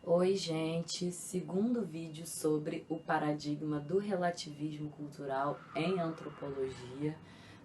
Oi, gente! Segundo vídeo sobre o paradigma do relativismo cultural em antropologia.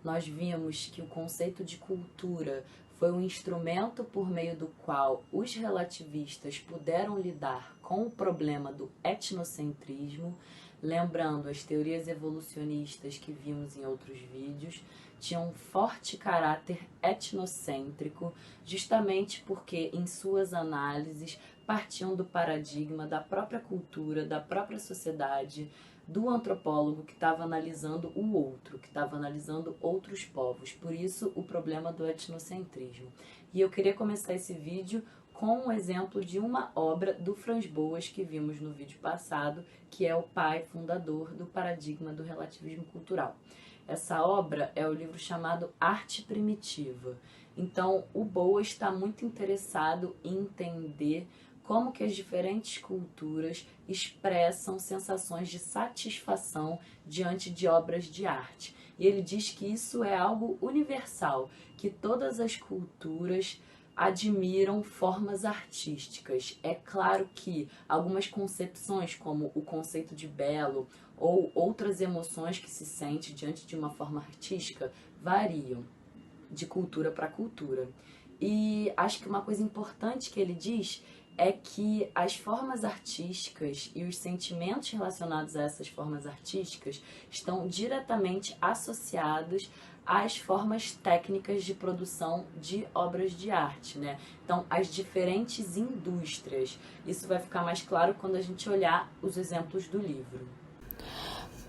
Nós vimos que o conceito de cultura foi um instrumento por meio do qual os relativistas puderam lidar com o problema do etnocentrismo. Lembrando, as teorias evolucionistas que vimos em outros vídeos tinham um forte caráter etnocêntrico, justamente porque em suas análises partiam do paradigma da própria cultura, da própria sociedade, do antropólogo que estava analisando o outro, que estava analisando outros povos. Por isso, o problema do etnocentrismo. E eu queria começar esse vídeo com um exemplo de uma obra do Franz Boas que vimos no vídeo passado, que é o pai fundador do paradigma do relativismo cultural. Essa obra é o livro chamado Arte Primitiva. Então, o Boas está muito interessado em entender como que as diferentes culturas expressam sensações de satisfação diante de obras de arte. E ele diz que isso é algo universal, que todas as culturas admiram formas artísticas. É claro que algumas concepções, como o conceito de belo ou outras emoções que se sente diante de uma forma artística, variam de cultura para cultura. E acho que uma coisa importante que ele diz é que as formas artísticas e os sentimentos relacionados a essas formas artísticas estão diretamente associados às formas técnicas de produção de obras de arte, né? Então, as diferentes indústrias. Isso vai ficar mais claro quando a gente olhar os exemplos do livro.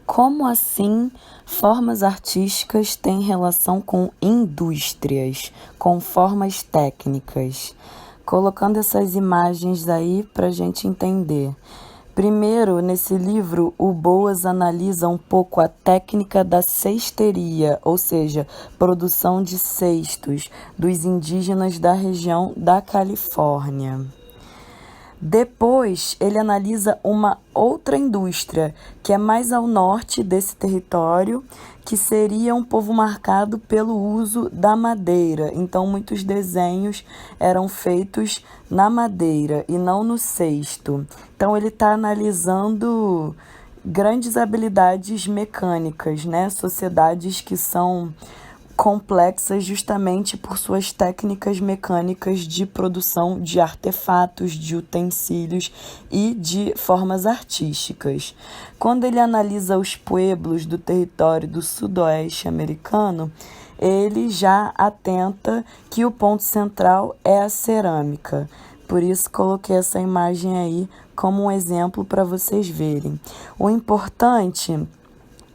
Como assim formas artísticas têm relação com indústrias, com formas técnicas? Colocando essas imagens aí para a gente entender. Primeiro, nesse livro, o Boas analisa um pouco a técnica da cesteria, ou seja, produção de cestos, dos indígenas da região da Califórnia. Depois, ele analisa uma outra indústria, que é mais ao norte desse território, que seria um povo marcado pelo uso da madeira. Então, muitos desenhos eram feitos na madeira e não no cesto. Então, ele está analisando grandes habilidades mecânicas, né? Sociedades que são complexas justamente por suas técnicas mecânicas de produção de artefatos, de utensílios e de formas artísticas. Quando ele analisa os pueblos do território do sudoeste americano, ele já atenta que o ponto central é a cerâmica. Por isso coloquei essa imagem aí como um exemplo para vocês verem. O importante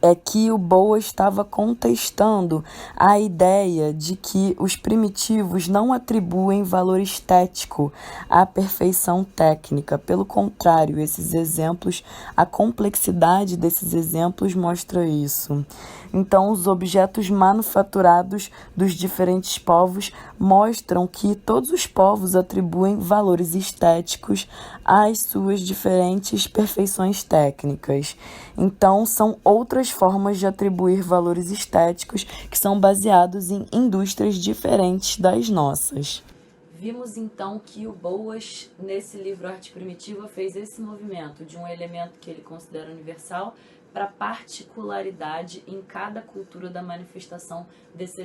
é que o Boas estava contestando a ideia de que os primitivos não atribuem valor estético à perfeição técnica. Pelo contrário, esses exemplos, a complexidade desses exemplos mostra isso. Então, os objetos manufaturados dos diferentes povos mostram que todos os povos atribuem valores estéticos às suas diferentes perfeições técnicas. Então, são outras formas de atribuir valores estéticos que são baseados em indústrias diferentes das nossas. Vimos então que o Boas, nesse livro Arte Primitiva, fez esse movimento de um elemento que ele considera universal para particularidade em cada cultura da manifestação desse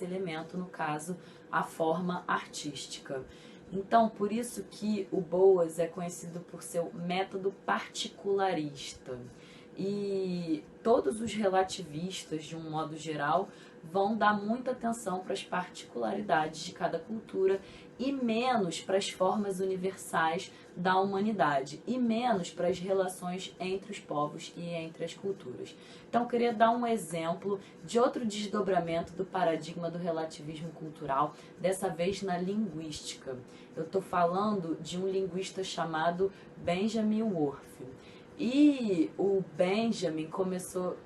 elemento, no caso, a forma artística. Então, por isso que o Boas é conhecido por seu método particularista. E todos os relativistas, de um modo geral, vão dar muita atenção para as particularidades de cada cultura e menos para as formas universais da humanidade e menos para as relações entre os povos e entre as culturas. Então, eu queria dar um exemplo de outro desdobramento do paradigma do relativismo cultural, dessa vez na linguística. Eu estou falando de um linguista chamado Benjamin Worf. E o Benjamin começou,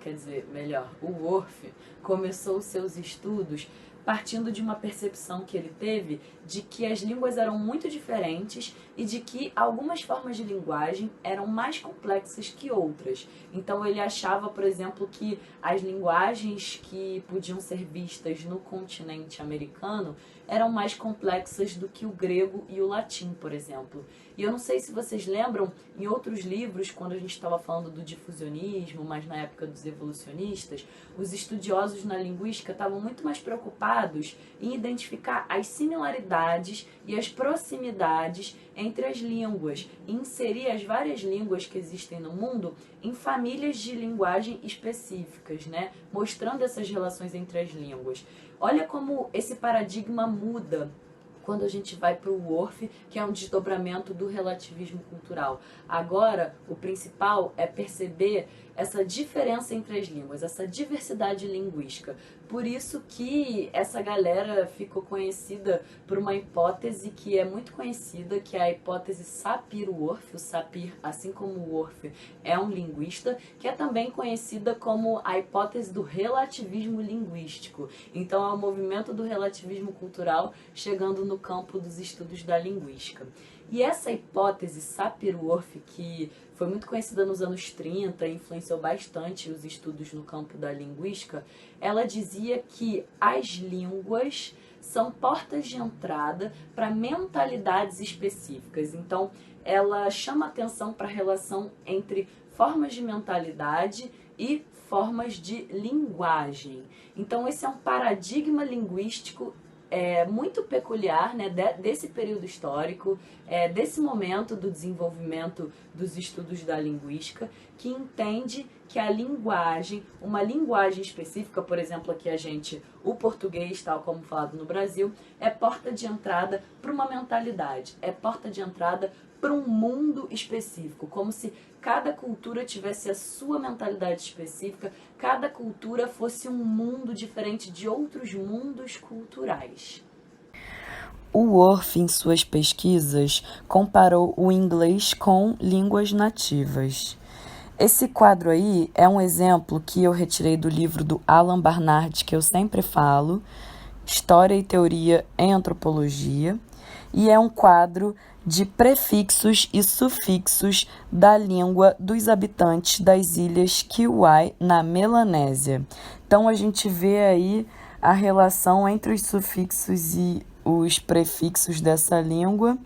o Worf começou os seus estudos partindo de uma percepção que ele teve de que as línguas eram muito diferentes e de que algumas formas de linguagem eram mais complexas que outras. Então ele achava, por exemplo, que as linguagens que podiam ser vistas no continente americano eram mais complexas do que o grego e o latim, por exemplo. E eu não sei se vocês lembram, em outros livros, quando a gente estava falando do difusionismo, mas na época dos evolucionistas, os estudiosos na linguística estavam muito mais preocupados em identificar as similaridades e as proximidades entre as línguas, e inserir as várias línguas que existem no mundo em famílias de linguagem específicas, né? Mostrando essas relações entre as línguas. Olha como esse paradigma muda quando a gente vai para o Whorf, que é um desdobramento do relativismo cultural. Agora, o principal é perceber essa diferença entre as línguas, essa diversidade linguística. Por isso que essa galera ficou conhecida por uma hipótese que é muito conhecida, que é a hipótese Sapir-Whorf. O Sapir, assim como o Whorf, é um linguista, que é também conhecida como a hipótese do relativismo linguístico. Então é o movimento do relativismo cultural chegando no campo dos estudos da linguística. E essa hipótese Sapir-Whorf, que foi muito conhecida nos anos 30 e influenciou bastante os estudos no campo da linguística, ela dizia que as línguas são portas de entrada para mentalidades específicas. Então, ela chama atenção para a relação entre formas de mentalidade e formas de linguagem. Então, esse é um paradigma linguístico muito peculiar, né, desse período histórico, desse momento do desenvolvimento dos estudos da linguística, que entende que a linguagem, uma linguagem específica, por exemplo, aqui o português, tal como falado no Brasil, é porta de entrada para uma mentalidade, é porta de entrada para um mundo específico, como se cada cultura tivesse a sua mentalidade específica, cada cultura fosse um mundo diferente de outros mundos culturais. O Whorf, em suas pesquisas, comparou o inglês com línguas nativas. Esse quadro aí é um exemplo que eu retirei do livro do Alan Barnard, que eu sempre falo, História e Teoria em Antropologia, e é um quadro de prefixos e sufixos da língua dos habitantes das ilhas Kiwai, na Melanésia. Então, a gente vê aí a relação entre os sufixos e os prefixos dessa língua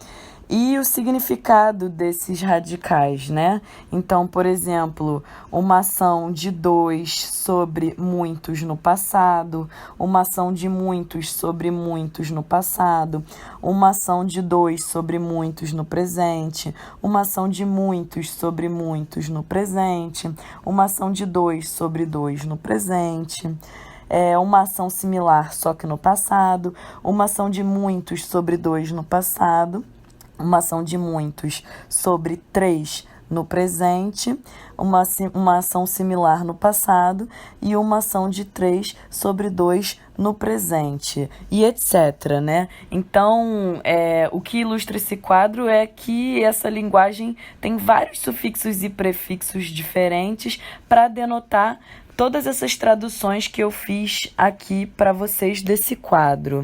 e o significado desses radicais, né? Então, por exemplo, uma ação de dois sobre muitos no passado, uma ação de muitos sobre muitos no passado, uma ação de dois sobre muitos no presente, uma ação de muitos sobre muitos no presente, uma ação de dois sobre dois no presente. Uma ação similar, só que no passado, uma ação de muitos sobre dois no passado, uma ação de muitos sobre três no presente, uma ação similar no passado e uma ação de 3 sobre 2 no presente, e etc, né? Então, o que ilustra esse quadro é que essa linguagem tem vários sufixos e prefixos diferentes para denotar todas essas traduções que eu fiz aqui para vocês desse quadro.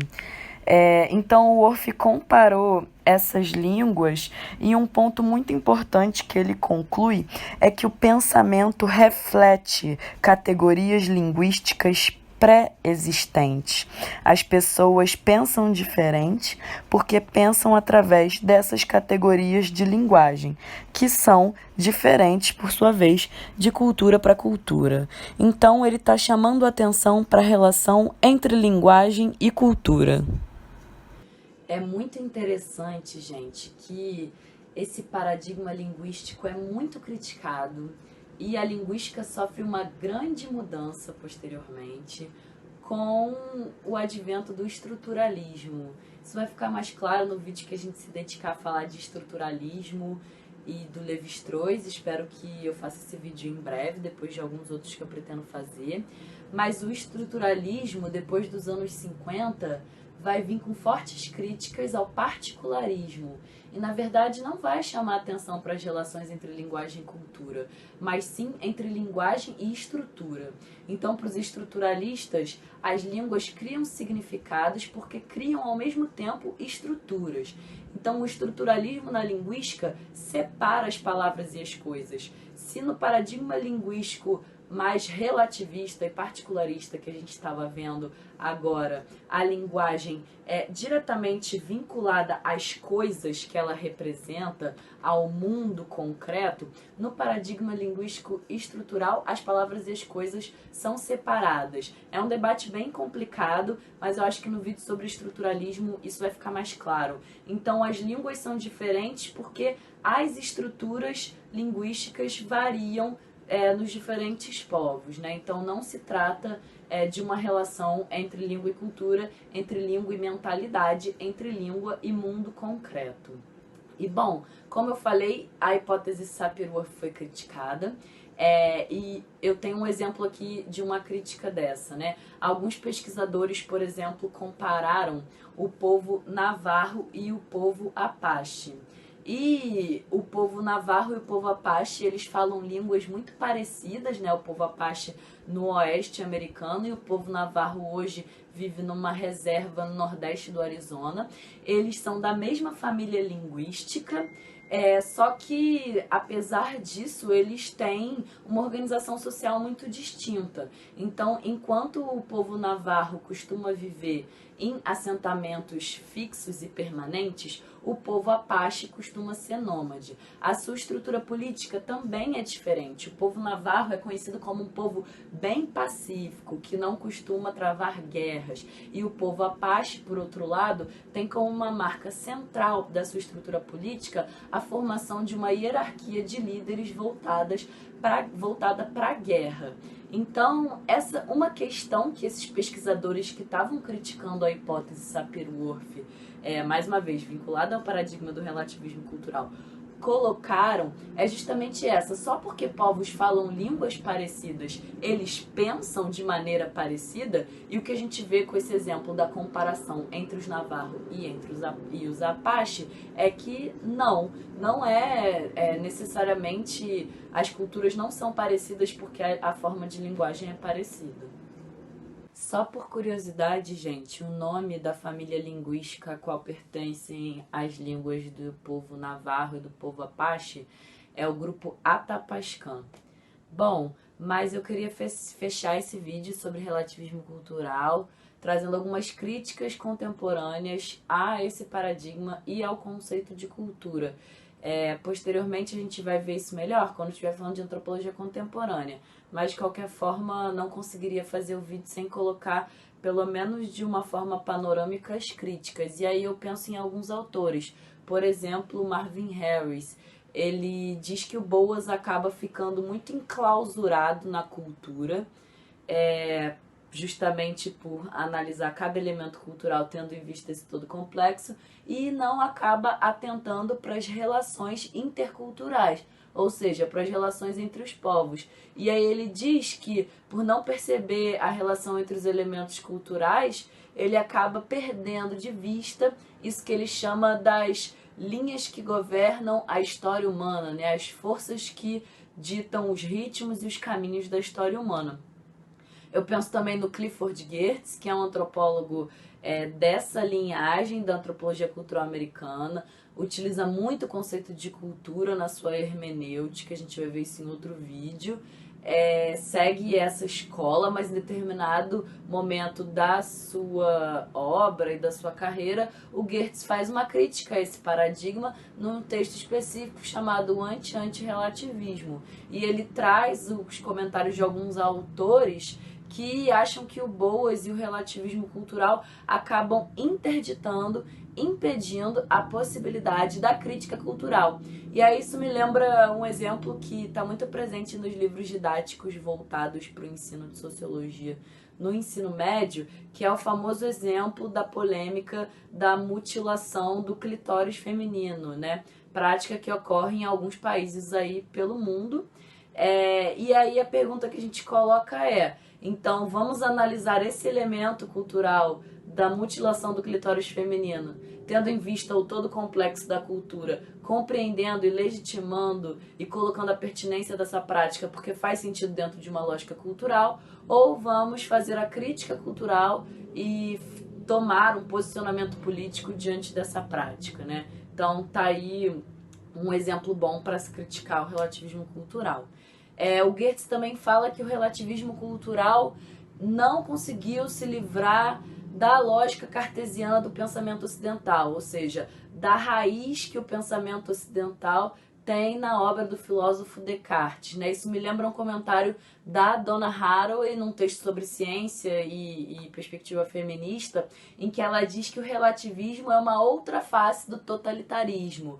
Então, o Whorf comparou essas línguas e um ponto muito importante que ele conclui é que o pensamento reflete categorias linguísticas pré-existentes. As pessoas pensam diferente porque pensam através dessas categorias de linguagem, que são diferentes, por sua vez, de cultura para cultura. Então, ele está chamando a atenção para a relação entre linguagem e cultura. É muito interessante, gente, que esse paradigma linguístico é muito criticado e a linguística sofre uma grande mudança posteriormente com o advento do estruturalismo. Isso vai ficar mais claro no vídeo que a gente se dedicar a falar de estruturalismo e do Lévi-Strauss. Espero que eu faça esse vídeo em breve, depois de alguns outros que eu pretendo fazer. Mas o estruturalismo, depois dos anos 50, vai vir com fortes críticas ao particularismo. E, na verdade, não vai chamar atenção para as relações entre linguagem e cultura, mas sim entre linguagem e estrutura. Então, para os estruturalistas, as línguas criam significados porque criam, ao mesmo tempo, estruturas. Então, o estruturalismo na linguística separa as palavras e as coisas. Se no paradigma linguístico mais relativista e particularista que a gente estava vendo agora, a linguagem é diretamente vinculada às coisas que ela representa, ao mundo concreto, no paradigma linguístico estrutural, as palavras e as coisas são separadas. É um debate bem complicado, mas eu acho que no vídeo sobre estruturalismo isso vai ficar mais claro. Então, as línguas são diferentes porque as estruturas linguísticas variam nos diferentes povos, né? Então não se trata de uma relação entre língua e cultura, entre língua e mentalidade, entre língua e mundo concreto. E bom, como eu falei, a hipótese Sapir-Whorf foi criticada, e eu tenho um exemplo aqui de uma crítica dessa, né? Alguns pesquisadores, por exemplo, compararam o povo navarro e o povo apache. E o povo navarro e o povo apache, eles falam línguas muito parecidas, né? O povo apache no oeste americano e o povo navarro hoje vive numa reserva no nordeste do Arizona. Eles são da mesma família linguística, só que, apesar disso, eles têm uma organização social muito distinta. Então, enquanto o povo navarro costuma viver em assentamentos fixos e permanentes, o povo apache costuma ser nômade. A sua estrutura política também é diferente. O povo navarro é conhecido como um povo bem pacífico, que não costuma travar guerras. E o povo apache, por outro lado, tem como uma marca central da sua estrutura política a formação de uma hierarquia de líderes voltada para a guerra. Então, uma questão que esses pesquisadores que estavam criticando a hipótese Sapir-Whorf, mais uma vez, vinculada ao paradigma do relativismo cultural, colocaram é justamente essa. Só porque povos falam línguas parecidas, eles pensam de maneira parecida, e o que a gente vê com esse exemplo da comparação entre os navarro e os apache é que não é necessariamente, as culturas não são parecidas porque a forma de linguagem é parecida. Só por curiosidade, gente, o nome da família linguística a qual pertencem as línguas do povo navarro e do povo apache é o grupo Atapascan. Bom, mas eu queria fechar esse vídeo sobre relativismo cultural, trazendo algumas críticas contemporâneas a esse paradigma e ao conceito de cultura. Posteriormente a gente vai ver isso melhor quando estiver falando de antropologia contemporânea, mas de qualquer forma não conseguiria fazer o vídeo sem colocar pelo menos de uma forma panorâmica as críticas. E aí eu penso em alguns autores, por exemplo, Marvin Harris. Ele diz que o Boas acaba ficando muito enclausurado na cultura, justamente por analisar cada elemento cultural tendo em vista esse todo complexo, e não acaba atentando para as relações interculturais, ou seja, para as relações entre os povos. E aí ele diz que, por não perceber a relação entre os elementos culturais, ele acaba perdendo de vista isso que ele chama das linhas que governam a história humana, né? As forças que ditam os ritmos e os caminhos da história humana. Eu penso também no Clifford Geertz, que é um antropólogo dessa linhagem da antropologia cultural americana, utiliza muito o conceito de cultura na sua hermenêutica, a gente vai ver isso em outro vídeo, segue essa escola, mas em determinado momento da sua obra e da sua carreira, o Geertz faz uma crítica a esse paradigma num texto específico chamado Anti-Antirrelativismo, e ele traz os comentários de alguns autores que acham que o Boas e o relativismo cultural acabam interditando, impedindo a possibilidade da crítica cultural. E aí isso me lembra um exemplo que está muito presente nos livros didáticos voltados para o ensino de sociologia no ensino médio, que é o famoso exemplo da polêmica da mutilação do clitóris feminino, né? Prática que ocorre em alguns países aí pelo mundo. E aí a pergunta que a gente coloca então, vamos analisar esse elemento cultural da mutilação do clitóris feminino, tendo em vista o todo complexo da cultura, compreendendo e legitimando e colocando a pertinência dessa prática porque faz sentido dentro de uma lógica cultural, ou vamos fazer a crítica cultural e tomar um posicionamento político diante dessa prática, né? Então tá aí um exemplo bom para se criticar o relativismo cultural. O Goethe também fala que o relativismo cultural não conseguiu se livrar da lógica cartesiana do pensamento ocidental, ou seja, da raiz que o pensamento ocidental tem na obra do filósofo Descartes, né? Isso me lembra um comentário da Donna Haraway num texto sobre ciência e perspectiva feminista, em que ela diz que o relativismo é uma outra face do totalitarismo,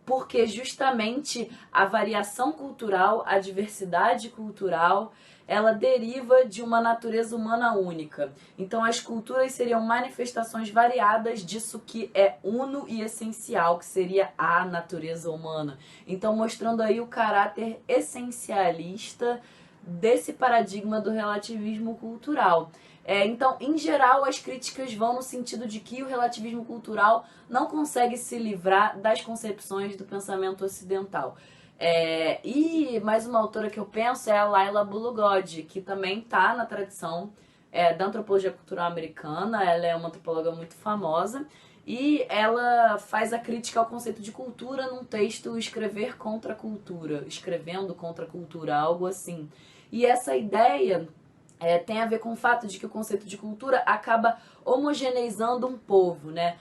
porque justamente a variação cultural, a diversidade cultural, ela deriva de uma natureza humana única. Então as culturas seriam manifestações variadas disso que é uno e essencial, que seria a natureza humana. Então mostrando aí o caráter essencialista desse paradigma do relativismo cultural. Então, em geral, as críticas vão no sentido de que o relativismo cultural não consegue se livrar das concepções do pensamento ocidental. E mais uma autora que eu penso é a Laila Bulugod, que também está na tradição da antropologia cultural americana. Ela é uma antropóloga muito famosa e ela faz a crítica ao conceito de cultura num texto Escrever contra a Cultura, escrevendo contra a cultura, algo assim. E essa ideia tem a ver com o fato de que o conceito de cultura acaba homogeneizando um povo, né?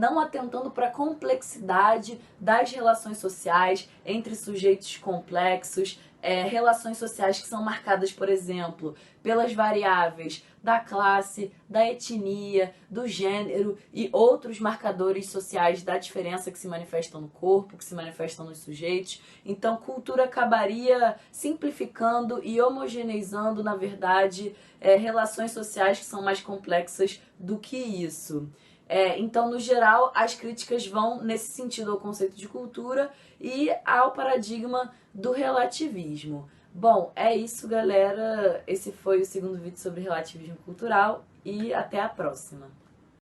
Não atentando para a complexidade das relações sociais entre sujeitos complexos, relações sociais que são marcadas, por exemplo, pelas variáveis da classe, da etnia, do gênero e outros marcadores sociais da diferença que se manifestam no corpo, que se manifestam nos sujeitos. Então, cultura acabaria simplificando e homogeneizando, na verdade, relações sociais que são mais complexas do que isso. Então, no geral, as críticas vão nesse sentido ao conceito de cultura e ao paradigma do relativismo. Bom, é isso, galera. Esse foi o segundo vídeo sobre relativismo cultural e até a próxima.